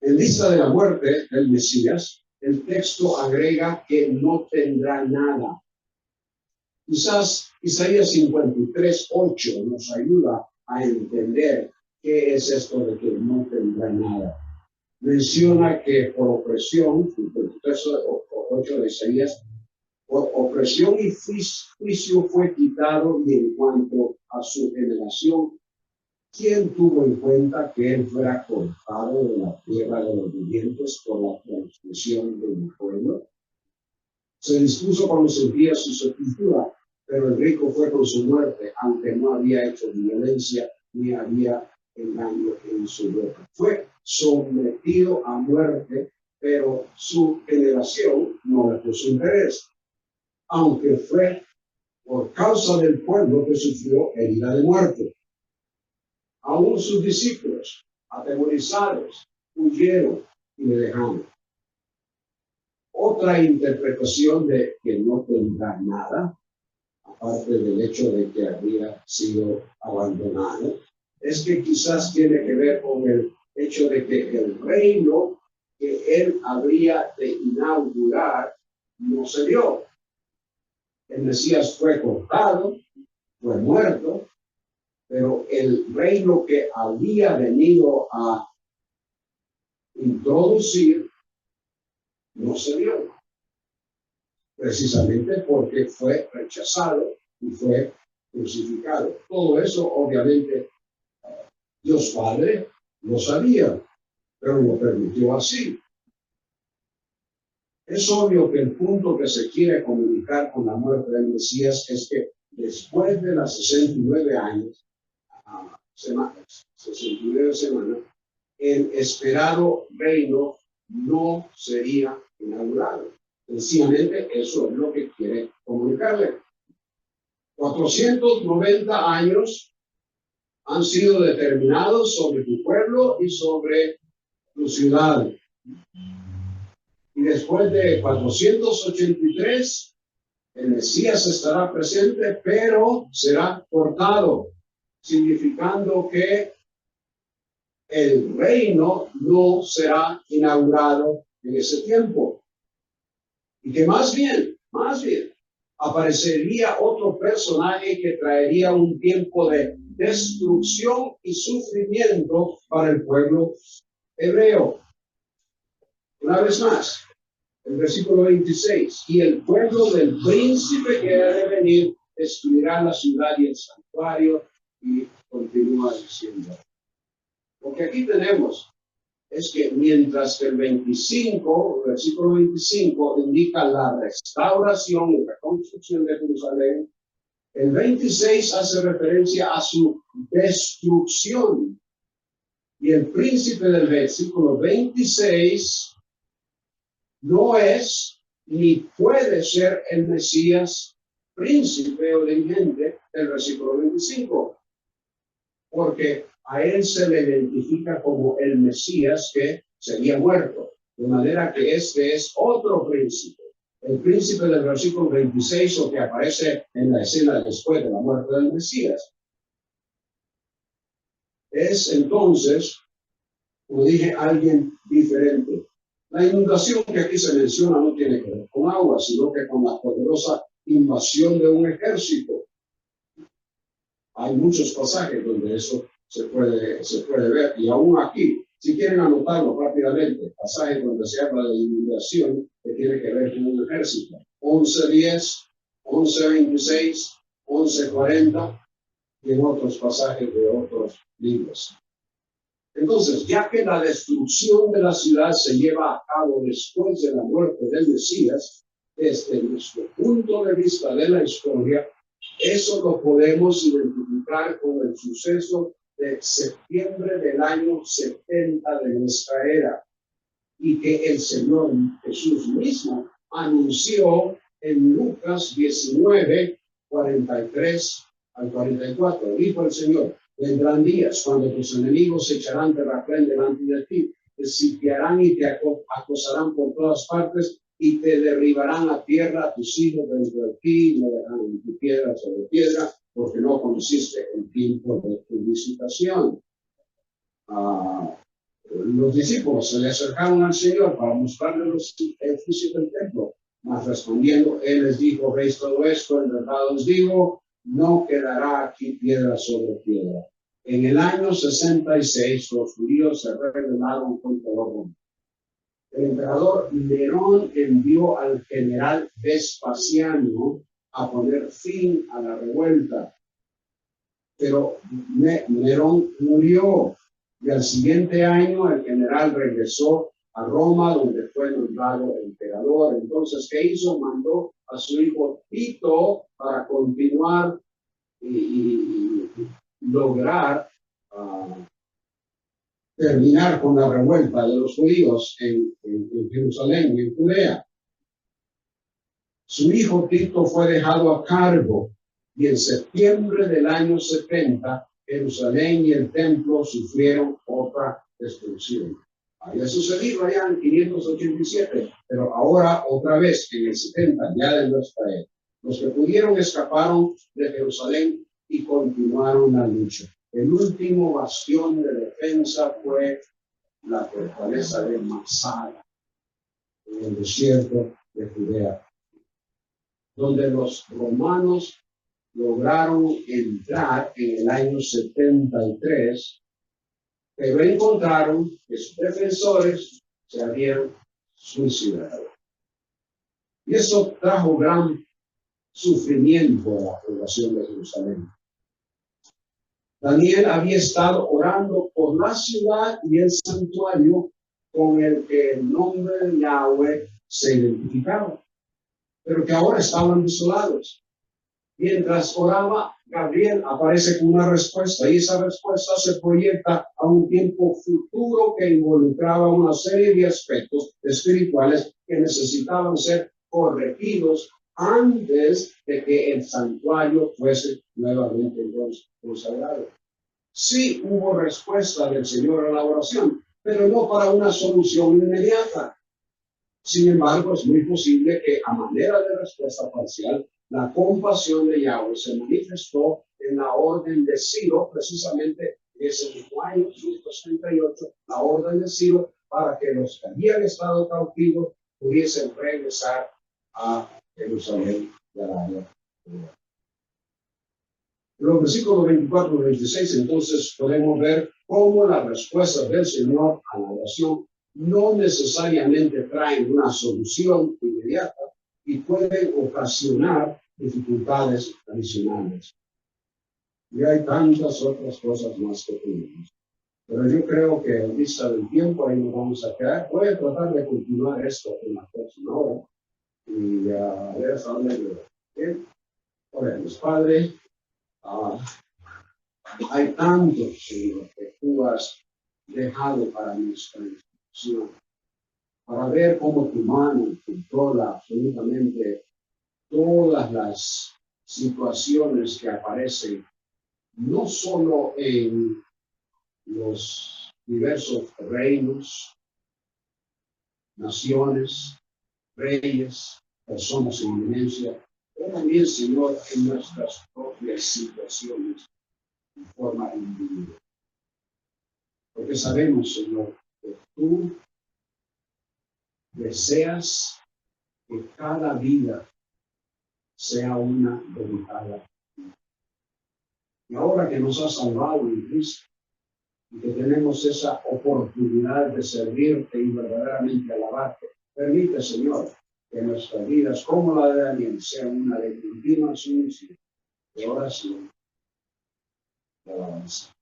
En vista de la muerte del Mesías, el texto agrega que no tendrá nada. Quizás Isaías 53:8 nos ayuda a entender qué es esto de que no tendrá nada. Menciona que por opresión, 53:8 de Isaías, por opresión y juicio fue quitado, y en cuanto a su generación, ¿quién tuvo en cuenta que él fuera cortado de la tierra de los vivientes por la transgresión de mi pueblo? Se dispuso cuando sentía su sepultura, pero el rico fue con su muerte, aunque no había hecho violencia ni había engaño en su boca. Fue sometido a muerte, pero su generación no le puso interés, aunque fue por causa del pueblo que sufrió herida de muerte. Aún sus discípulos, atemorizados, huyeron y le dejaron. Otra interpretación de que no tendrá nada, aparte del hecho de que habría sido abandonado, es que quizás tiene que ver con el hecho de que el reino que él habría de inaugurar no se dio. El Mesías fue cortado, fue muerto, pero el reino que había venido a introducir no se dio, precisamente porque fue rechazado y fue crucificado. Todo eso, obviamente, Dios Padre lo sabía, pero lo permitió así. Es obvio que el punto que se quiere comunicar con la muerte del Mesías es que después de las 69 años, 69 semanas, el esperado reino no sería inaugurado. Sencillamente eso es lo que quiere comunicarle. 490 años han sido determinados sobre tu pueblo y sobre tu ciudad. Y después de 483, el Mesías estará presente, pero será cortado, significando que el reino no será inaugurado en ese tiempo. Y que más bien, aparecería otro personaje que traería un tiempo de destrucción y sufrimiento para el pueblo hebreo. Una vez más, el versículo 26, y el pueblo del príncipe que ha de venir destruirá la ciudad y el santuario, y continúa diciendo. Lo que aquí tenemos es que mientras que el 25, el versículo 25 indica la restauración y reconstrucción de Jerusalén, el 26 hace referencia a su destrucción. Y el príncipe del versículo 26 no es ni puede ser el Mesías príncipe o dirigente del versículo 25, porque a él se le identifica como el Mesías que sería muerto, de manera que este es otro príncipe. El príncipe del versículo 26, o que aparece en la escena después de la muerte del Mesías. Es entonces, como dije, alguien diferente. La inundación que aquí se menciona no tiene que ver con agua, sino que con la poderosa invasión de un ejército. Hay muchos pasajes donde eso se puede ver, y aún aquí, si quieren anotarlo rápidamente, pasajes donde se habla de inundación que tiene que ver con un ejército. 11:10, 11:26, 11:40 y en otros pasajes de otros libros. Entonces, ya que la destrucción de la ciudad se lleva a cabo después de la muerte del Mesías, desde nuestro punto de vista de la historia, eso lo podemos identificar con el suceso de septiembre del año 70 de nuestra era, y que el Señor Jesús mismo anunció en Lucas 19, 43 al 44. Dijo el Señor: vendrán días cuando tus enemigos se echarán terraplén delante de ti, te sitiarán y te acosarán por todas partes y te derribarán a tierra a tus hijos dentro de ti, no dejarán tu piedra sobre piedra, porque no conociste el tiempo de tu visitación. Los discípulos se le acercaron al Señor para mostrarle los edificios del templo, mas respondiendo, él les dijo: veis todo esto, en verdad os digo, no quedará aquí piedra sobre piedra. En el año 66, los judíos se rebelaron contra los romanos. El emperador Nerón envió al general Vespasiano a poner fin a la revuelta, pero Nerón murió, y al siguiente año el general regresó a Roma, donde fue nombrado emperador. Entonces, ¿qué hizo? Mandó a su hijo Tito para continuar y lograr terminar con la revuelta de los judíos en Jerusalén y en Judea. Su hijo Tito fue dejado a cargo, y en septiembre del año 70, Jerusalén y el templo sufrieron otra destrucción. Había sucedido allá en 587, pero ahora otra vez en el 70, ya de nuestra era. Los que pudieron escaparon de Jerusalén y continuaron la lucha. El último bastión de defensa fue la fortaleza de Masada, en el desierto de Judea, donde los romanos lograron entrar en el año 73, pero encontraron que sus defensores se habían suicidado. Y eso trajo gran sufrimiento a la población de Jerusalén. Daniel había estado orando por la ciudad y el santuario con el que el nombre de Yahweh se identificaba, pero que ahora estaban desolados. Mientras oraba, Gabriel aparece con una respuesta, y esa respuesta se proyecta a un tiempo futuro que involucraba una serie de aspectos espirituales que necesitaban ser corregidos antes de que el santuario fuese nuevamente consagrado. Sí hubo respuesta del Señor a la oración, pero no para una solución inmediata. Sin embargo, es muy posible que a manera de respuesta parcial, la compasión de Yahweh se manifestó en la orden de Ciro, precisamente en ese mismo año, 138, la orden de Ciro, para que los que habían estado cautivos pudiesen regresar a Jerusalén y a la área. En los versículos 24 y 26, entonces, podemos ver cómo las respuestas del Señor a la oración no necesariamente traen una solución inmediata y pueden ocasionar dificultades adicionales. Y hay tantas otras cosas más que tenemos. Pero yo creo que en vista del tiempo ahí nos vamos a quedar. Voy a tratar de continuar esto en la próxima hora. Y a ver hasta dónde llego. Bien. Oremos, Padre. Hay tanto, Señor, que tú has dejado para nuestra instrucción, para ver cómo tu mano controla absolutamente todas las situaciones que aparecen, no solo en los diversos reinos, naciones, reyes, personas en eminencia, pero también, Señor, en nuestras propias situaciones en forma individual. Porque sabemos, Señor, que tú deseas que cada vida sea una dedicada. Y ahora que nos has salvado en Cristo y que tenemos esa oportunidad de servirte y verdaderamente alabarte, permite, Señor, que nuestras vidas, como la de Daniel, sean una de continua sumisión, de oración, de alabanza.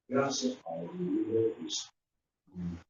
Gracias, Padre, en el nombre de Cristo. Amén.